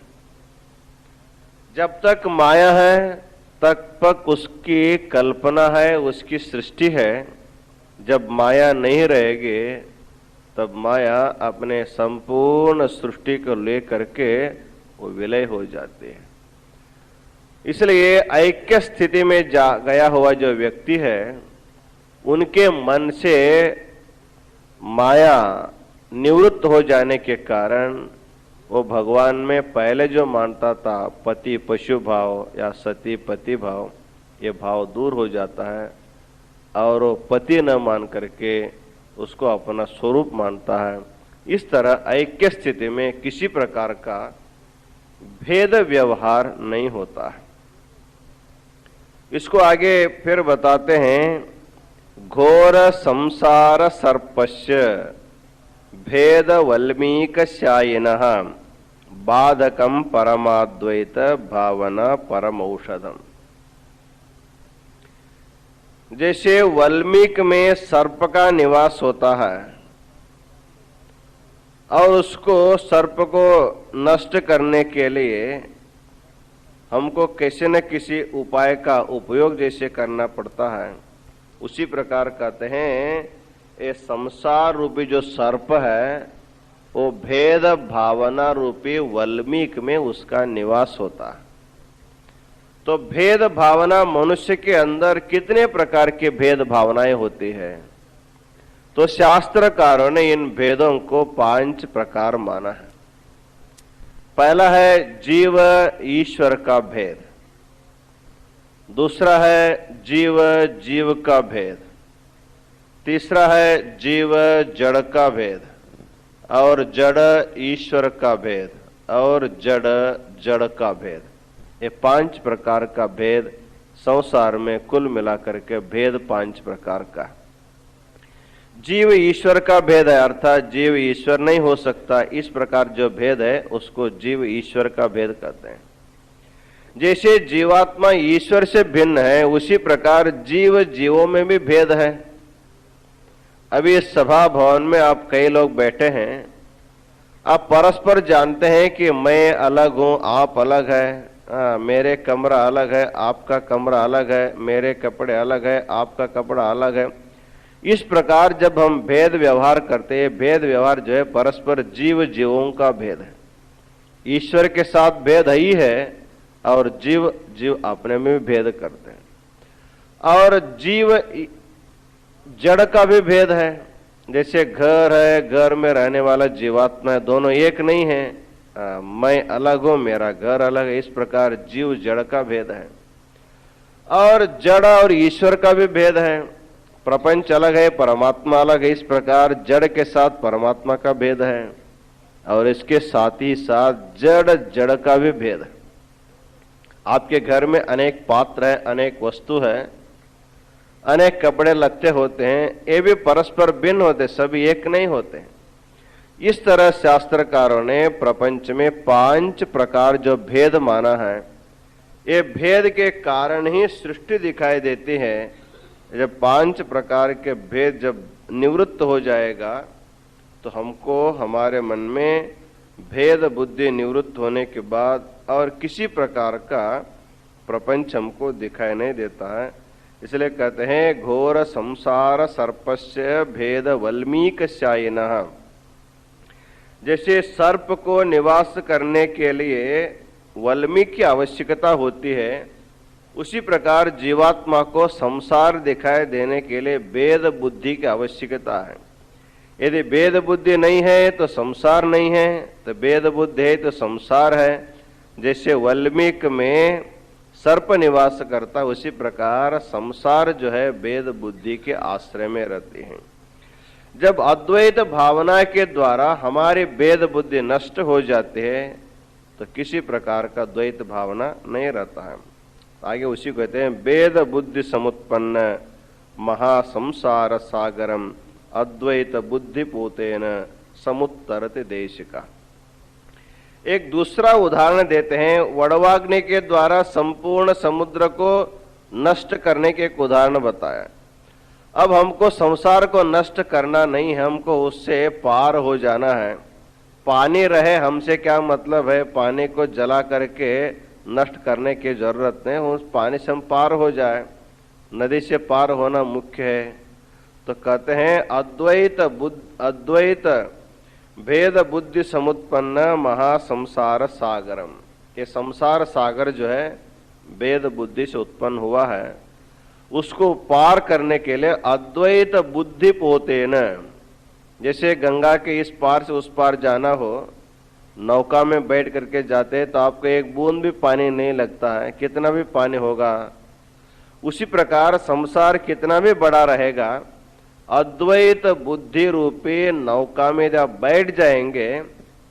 जब तक माया है तब तक उसकी कल्पना है, उसकी सृष्टि है। जब माया नहीं रहेगी तब माया अपने संपूर्ण सृष्टि को लेकर के वो विलय हो जाती है। इसलिए ऐक्य स्थिति में गया हुआ जो व्यक्ति है उनके मन से माया निवृत्त हो जाने के कारण वो भगवान में पहले जो मानता था पति पशु भाव या सती पति भाव, ये भाव दूर हो जाता है और वो पति न मान करके उसको अपना स्वरूप मानता है। इस तरह ऐक्य स्थिति में किसी प्रकार का भेद व्यवहार नहीं होता है। इसको आगे फिर बताते हैं, घोर संसार सर्पस्य भेद वल्मीकशायिनः बाधकम परमाद्वैत भावना परमौषधम। जैसे वल्मीक में सर्प का निवास होता है और उसको सर्प को नष्ट करने के लिए हमको किसी न किसी उपाय का उपयोग जैसे करना पड़ता है, उसी प्रकार कहते हैं ये संसार रूपी जो सर्प है वो भेद भावना रूपी वल्मीक में उसका निवास होता है। तो भेद भावना मनुष्य के अंदर कितने प्रकार के भेद भावनाएं होती है? तो शास्त्रकारों ने इन भेदों को 5 प्रकार माना है। पहला है जीव ईश्वर का भेद, दूसरा है जीव जीव का भेद, तीसरा है जीव जड़ का भेद, और जड़ ईश्वर का भेद और जड़ जड़ का भेद, ये 5 प्रकार का भेद संसार में कुल मिलाकर के भेद 5 प्रकार का। जीव ईश्वर का भेद है, अर्थात जीव ईश्वर नहीं हो सकता, इस प्रकार जो भेद है उसको जीव ईश्वर का भेद कहते हैं। जैसे जीवात्मा ईश्वर से भिन्न है, उसी प्रकार जीव जीवों में भी भेद है। अभी इस सभा भवन में आप कई लोग बैठे हैं, आप परस्पर जानते हैं कि मैं अलग हूं, आप अलग है, मेरे कमरा अलग है, आपका कमरा अलग है, मेरे कपड़े अलग है, आपका कपड़ा अलग है। इस प्रकार जब हम भेद व्यवहार करते हैं, भेद व्यवहार जो है परस्पर जीव जीवों का भेद है। ईश्वर के साथ भेद ही है और जीव जीव अपने में भी भेद करते हैं। और जीव जड़ का भी भेद है, जैसे घर है, घर में रहने वाला जीवात्मा है, दोनों एक नहीं है। मैं अलग हूं, मेरा घर अलग है, इस प्रकार जीव जड़ का भेद है। और जड़ और ईश्वर का भी भेद है, प्रपंच अलग है, परमात्मा अलग है, इस प्रकार जड़ के साथ परमात्मा का भेद है। और इसके साथ ही साथ जड़ जड़ का भी भेद है। आपके घर में अनेक पात्र है, अनेक वस्तु है, अनेक कपड़े लगते होते हैं, ये भी परस्पर भिन्न होते, सभी एक नहीं होते। इस तरह शास्त्रकारों ने प्रपंच में 5 प्रकार जो भेद माना है, ये भेद के कारण ही सृष्टि दिखाई देती है। जब 5 प्रकार के भेद जब निवृत्त हो जाएगा तो हमको हमारे मन में भेद बुद्धि निवृत्त होने के बाद और किसी प्रकार का प्रपंच हमको दिखाई नहीं देता है। इसलिए कहते हैं घोर संसार सर्पस्य भेद वल्मीकशायिनः। जैसे सर्प को निवास करने के लिए वल्मीक की आवश्यकता होती है, उसी प्रकार जीवात्मा को संसार दिखाई देने के लिए भेद बुद्धि की आवश्यकता है। यदि भेद बुद्धि नहीं है तो संसार नहीं है, तो भेद बुद्धि है तो संसार है। जैसे वल्मीक में सर्प निवास करता, उसी प्रकार संसार जो है भेद बुद्धि के आश्रय में रहते हैं। जब अद्वैत भावना के द्वारा हमारी भेद बुद्धि नष्ट हो जाती है तो किसी प्रकार का द्वैत भावना नहीं रहता है। आगे उसी को कहते हैं भेद बुद्धि समुत्पन्न महासंसार सागरम अद्वैत बुद्धि पोतेन समुत्तरति देशिका। एक दूसरा उदाहरण देते हैं, वड़वाग्नि के द्वारा संपूर्ण समुद्र को नष्ट करने के एक उदाहरण बताया। अब हमको संसार को नष्ट करना नहीं है, हमको उससे पार हो जाना है। पानी रहे हमसे क्या मतलब है, पानी को जला करके नष्ट करने की जरूरत नहीं, उस पानी से हम पार हो जाए, नदी से पार होना मुख्य है। तो कहते हैं अद्वैत भेद बुद्धि समुत्पन्न महासंसार सागरम। ये संसार सागर जो है भेद बुद्धि से उत्पन्न हुआ है, उसको पार करने के लिए अद्वैत बुद्धि पोतेन, जैसे गंगा के इस पार से उस पार जाना हो, नौका में बैठ करके जाते हैं तो आपको एक बूंद भी पानी नहीं लगता है, कितना भी पानी होगा। उसी प्रकार संसार कितना भी बड़ा रहेगा, अद्वैत बुद्धि रूपी नौका में जब बैठ जाएंगे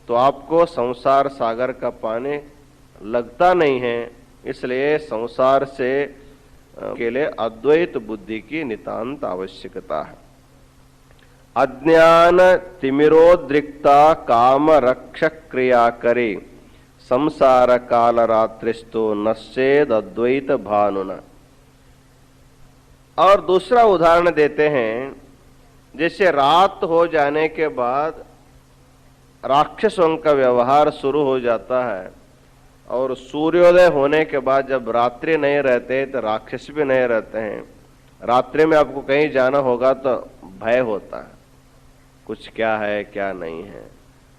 तो आपको संसार सागर का पानी लगता नहीं है। इसलिए संसार से के लिए अद्वैत बुद्धि की नितांत आवश्यकता है। अज्ञान तिमिरोद्रिक्ता काम रक्षक क्रिया करे संसार काल रात्रिस्तो नश्चेद अद्वैत भानुना। और दूसरा उदाहरण देते हैं, जैसे रात हो जाने के बाद राक्षसों का व्यवहार शुरू हो जाता है और सूर्योदय होने के बाद जब रात्रि नहीं रहते तो राक्षस भी नहीं रहते हैं। रात्रि में आपको कहीं जाना होगा तो भय होता है, कुछ क्या है क्या नहीं है,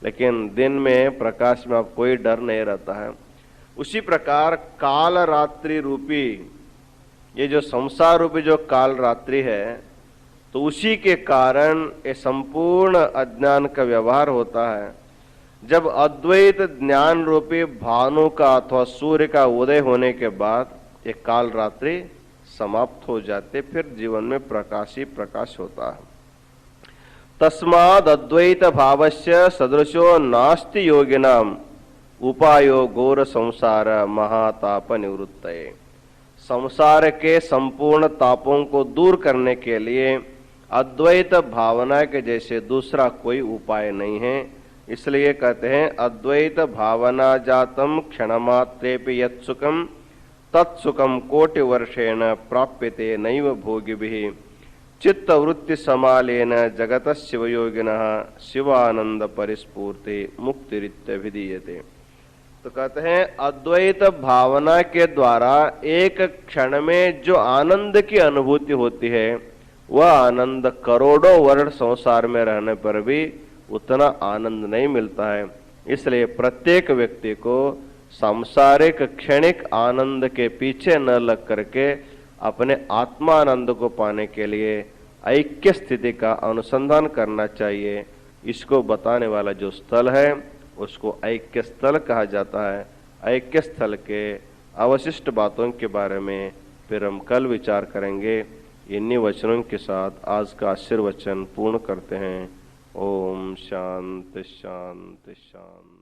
लेकिन दिन में प्रकाश में आप कोई डर नहीं रहता है। उसी प्रकार काल रात्रि रूपी ये जो संसार रूपी जो काल रात्रि है, तो उसी के कारण ये संपूर्ण अज्ञान का व्यवहार होता है। जब अद्वैत ज्ञान रूपी भानु का अथवा सूर्य का उदय होने के बाद ये काल रात्रि समाप्त हो जाते, फिर जीवन में प्रकाश ही प्रकाश होता है। तस्माद् अद्वैत भावस्य सदृशो नास्ति योगिनाम उपायो घोर संसार महाताप निवृत्तये। संसार के संपूर्ण तापों को दूर करने के लिए अद्वैत भावना के जैसे दूसरा कोई उपाय नहीं है। इसलिए कहते हैं अद्वैत भावना जातम क्षणमात्रेपि यत्सुखम तत्सुखम कोटि वर्षेण प्राप्यते नैव भोगिभिः चित्तवृत्ति समालेन जगत शिवयोगिनः शिवानंद परिस्फूर्ति मुक्तिरित्यभिधीयते। तो कहते हैं अद्वैत भावना के द्वारा एक क्षण में जो आनंद की अनुभूति होती है वह आनंद करोड़ों वर्ष संसार में रहने पर भी उतना आनंद नहीं मिलता है। इसलिए प्रत्येक व्यक्ति को सांसारिक क्षणिक आनंद के पीछे न लग करके अपने आत्मानंद को पाने के लिए ऐक्य स्थिति का अनुसंधान करना चाहिए। इसको बताने वाला जो स्थल है उसको ऐक्य स्थल कहा जाता है। ऐक्य स्थल के अवशिष्ट बातों के बारे में फिर हम कल विचार करेंगे। इन्हीं वचनों के साथ आज का आशीर्वचन पूर्ण करते हैं। ओम शांति शांति शांति।